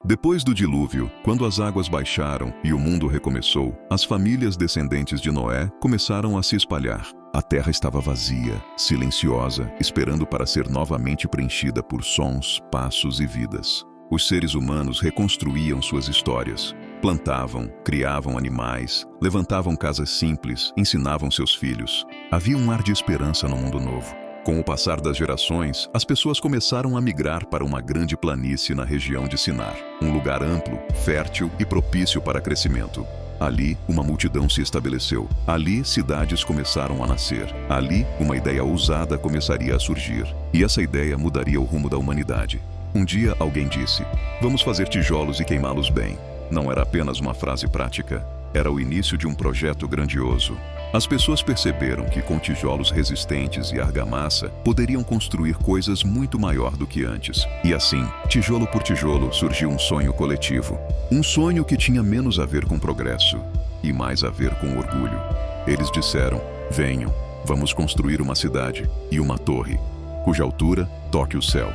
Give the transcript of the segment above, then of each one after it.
Depois do dilúvio, quando as águas baixaram e o mundo recomeçou, as famílias descendentes de Noé começaram a se espalhar. A terra estava vazia, silenciosa, esperando para ser novamente preenchida por sons, passos e vidas. Os seres humanos reconstruíam suas histórias. Plantavam, criavam animais, levantavam casas simples, ensinavam seus filhos. Havia um ar de esperança no mundo novo. Com o passar das gerações, as pessoas começaram a migrar para uma grande planície na região de Sinar, um lugar amplo, fértil e propício para crescimento. Ali, uma multidão se estabeleceu. Ali, cidades começaram a nascer. Ali, uma ideia ousada começaria a surgir. E essa ideia mudaria o rumo da humanidade. Um dia, alguém disse: "Vamos fazer tijolos e queimá-los bem." Não era apenas uma frase prática. Era o início de um projeto grandioso. As pessoas perceberam que com tijolos resistentes e argamassa poderiam construir coisas muito maior do que antes. E assim, tijolo por tijolo, surgiu um sonho coletivo. Um sonho que tinha menos a ver com progresso e mais a ver com orgulho. Eles disseram: "Venham, vamos construir uma cidade e uma torre, cuja altura toque o céu.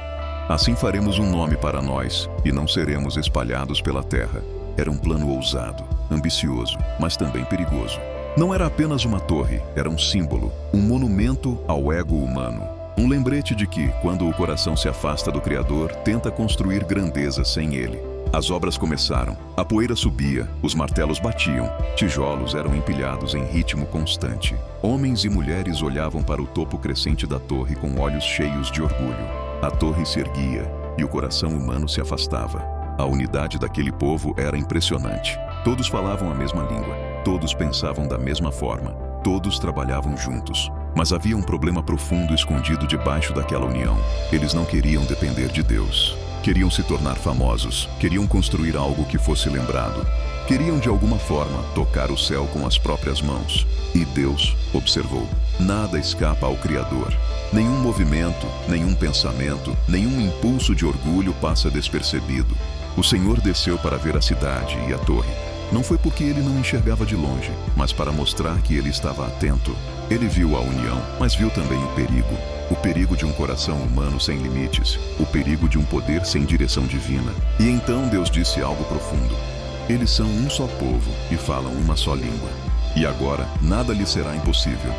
Assim faremos um nome para nós e não seremos espalhados pela terra." Era um plano ousado, ambicioso, mas também perigoso. Não era apenas uma torre, era um símbolo, um monumento ao ego humano. Um lembrete de que, quando o coração se afasta do Criador, tenta construir grandeza sem ele. As obras começaram, a poeira subia, os martelos batiam, tijolos eram empilhados em ritmo constante. Homens e mulheres olhavam para o topo crescente da torre com olhos cheios de orgulho. A torre se erguia e o coração humano se afastava. A unidade daquele povo era impressionante. Todos falavam a mesma língua, todos pensavam da mesma forma, todos trabalhavam juntos. Mas havia um problema profundo escondido debaixo daquela união. Eles não queriam depender de Deus. Queriam se tornar famosos, queriam construir algo que fosse lembrado. Queriam de alguma forma tocar o céu com as próprias mãos. E Deus observou. Nada escapa ao Criador. Nenhum movimento, nenhum pensamento, nenhum impulso de orgulho passa despercebido. O Senhor desceu para ver a cidade e a torre. Não foi porque ele não enxergava de longe, mas para mostrar que ele estava atento. Ele viu a união, mas viu também o perigo. O perigo de um coração humano sem limites. O perigo de um poder sem direção divina. E então Deus disse algo profundo. Eles são um só povo e falam uma só língua. E agora nada lhes será impossível.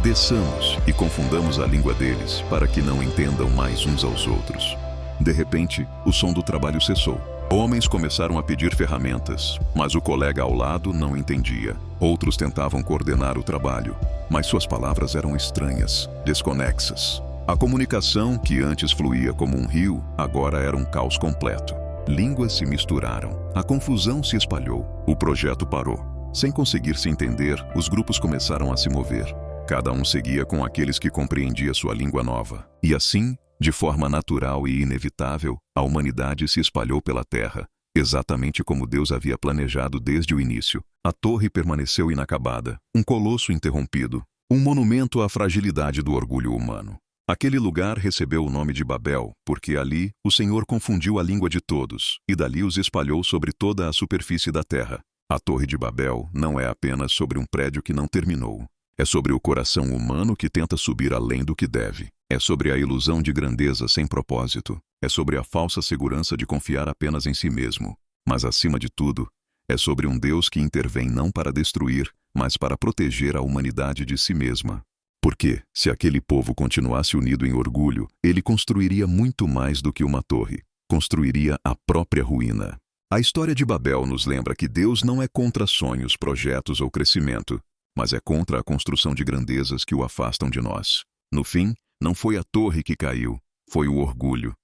Desçamos e confundamos a língua deles, para que não entendam mais uns aos outros. De repente, o som do trabalho cessou. Homens começaram a pedir ferramentas, mas o colega ao lado não entendia. Outros tentavam coordenar o trabalho, mas suas palavras eram estranhas, desconexas. A comunicação, que antes fluía como um rio, agora era um caos completo. Línguas se misturaram, a confusão se espalhou, o projeto parou. Sem conseguir se entender, os grupos começaram a se mover. Cada um seguia com aqueles que compreendia sua língua nova. E assim, de forma natural e inevitável, a humanidade se espalhou pela terra, exatamente como Deus havia planejado desde o início. A torre permaneceu inacabada, um colosso interrompido, um monumento à fragilidade do orgulho humano. Aquele lugar recebeu o nome de Babel, porque ali o Senhor confundiu a língua de todos, e dali os espalhou sobre toda a superfície da terra. A Torre de Babel não é apenas sobre um prédio que não terminou. É sobre o coração humano que tenta subir além do que deve. É sobre a ilusão de grandeza sem propósito. É sobre a falsa segurança de confiar apenas em si mesmo. Mas, acima de tudo, é sobre um Deus que intervém não para destruir, mas para proteger a humanidade de si mesma. Porque, se aquele povo continuasse unido em orgulho, ele construiria muito mais do que uma torre. Construiria a própria ruína. A história de Babel nos lembra que Deus não é contra sonhos, projetos ou crescimento, mas é contra a construção de grandezas que o afastam de nós. No fim, não foi a torre que caiu, foi o orgulho.